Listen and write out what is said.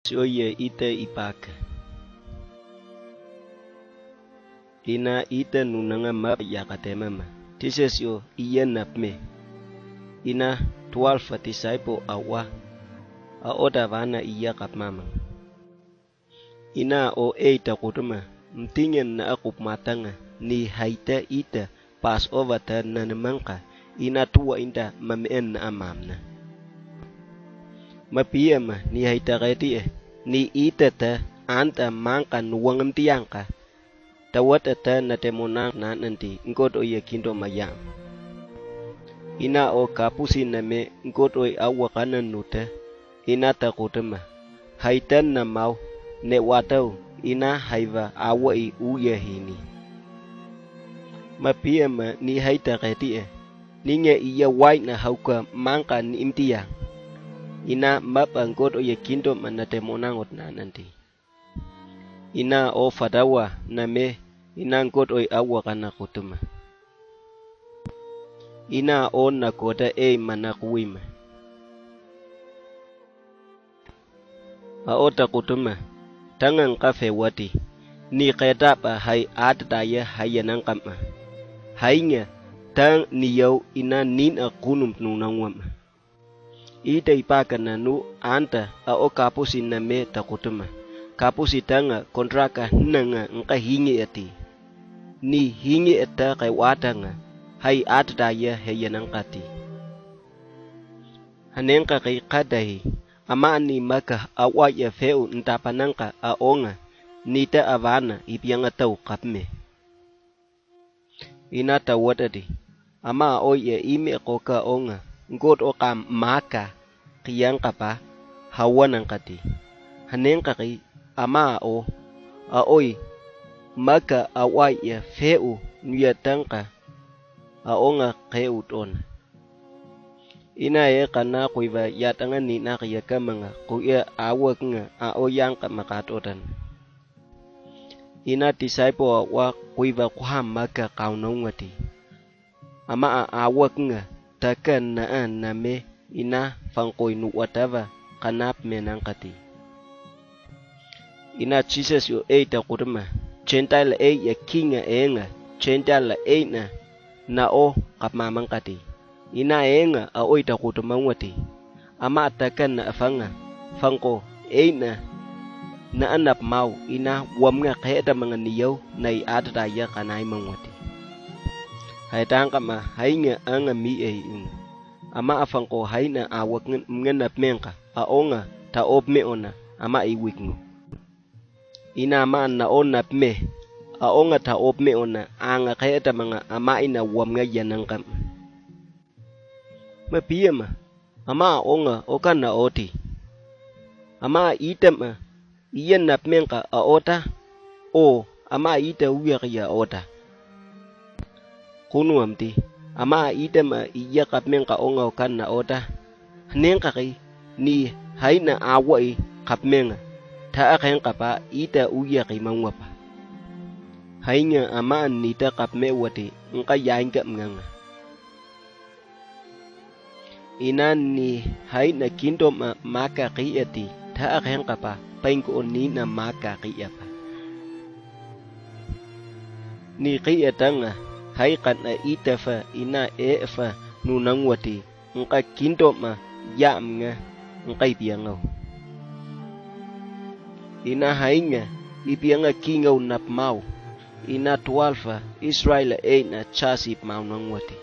Oye ite ipaka. Ina ite nunanga map yakatemama. Tises yo iye napme. Ina 12 disciple awa. A oda vana iya kapmama. Ina o eita kutuma. Mtingen na akup matanga. Ni haita ita pass over ta nanamangka. Ina tuwa inda mameen na amamna. Mapiyama ni haita retie. Ni ita ta anta mangka nuwangam tiangka. Tawat ata na temona na nanti ngod oye kindo mayam. Ina o kapusi na me ngod oy awakanan nuta. Ina takutama. Haitan na mau ne watau ina haiva awai uya hini. Mapiyama ni haita retie. Ninge iya wai na hauka mangka ni imtiang. Ina mapa ngod oye kindo mana temona ngot na nanti. Ina o fadawa na me ina ngod oy awa kana kutuma. Ina o na koda mana kuwima. A ota kutuma tangang kafe wati ni kedapa hai adaya hayanang kama. Hainya tang niyau ina nin a kunum nunangwam. Ita ipaka na nu anta a o kapusin na me takutuma. Kapusi tanga kontraka nanga nka hingi ati. Ni hingi ata kay watanga hay atdaya hayanang kati. Hanengka kay kadahi ama ni maka awaya feu ntapanangka aonga nita avana ipiyanga tau kapme. Inata wadadi ama oye ime koka onga ngod oka maka kiyang kapa hawanang kati. Hanengka kay ama o aoy maka awaya feu nuyatangka aonga keu ton. Ina kana kuiva yatanga ni na kaya kamanga kuya awak nga aoyang ka makatotan. Ina disciple wa kuiva kuham maka kaunawati. Ama awak nga takan na me ina fangkoy nuwatava kanap menangkati. Ina Jesus yo eita kutuma. Gentile ya kinga enga. Gentile na o kapmamang kati. Ina enga a oita kutumang wati. Ama atakan na afanga. Fangko na anap mau ina wam nga kaheta mga niyaw na iadadaya kanay mangwati. Haitang kama hay nga anga mi un. Ama afangko hay na awak nga napmenka. Aonga taob me ona ama iwik ngo. Ina maan na on napme. Aonga taob me ona anga kaheta mga ama ina wam nga yanang kam. Mapiyama ama aonga okan na oti. Ama itam iyan napmenka aota o ama ita uya ota. Kunu amti ama itam iya kapmenka onga okan na ota. Hanengka kay ni hay na awai kapmenga. Taakeng kapa ita uya kay mangwapa. Hay nga amaan nita kapme wati ngka yain ka mga. Ina ni hay na kinto maka kiyati taakeng kapa paingko ni na maka kiyapa. Ni kiyatanga hay kan na ita fa ina fa nunang wati ngka kinto yam nga ngkay piyangaw. Ina hainga ipiyanga kingaw napmaw. Ina 12 Israel na chasip maunang wati.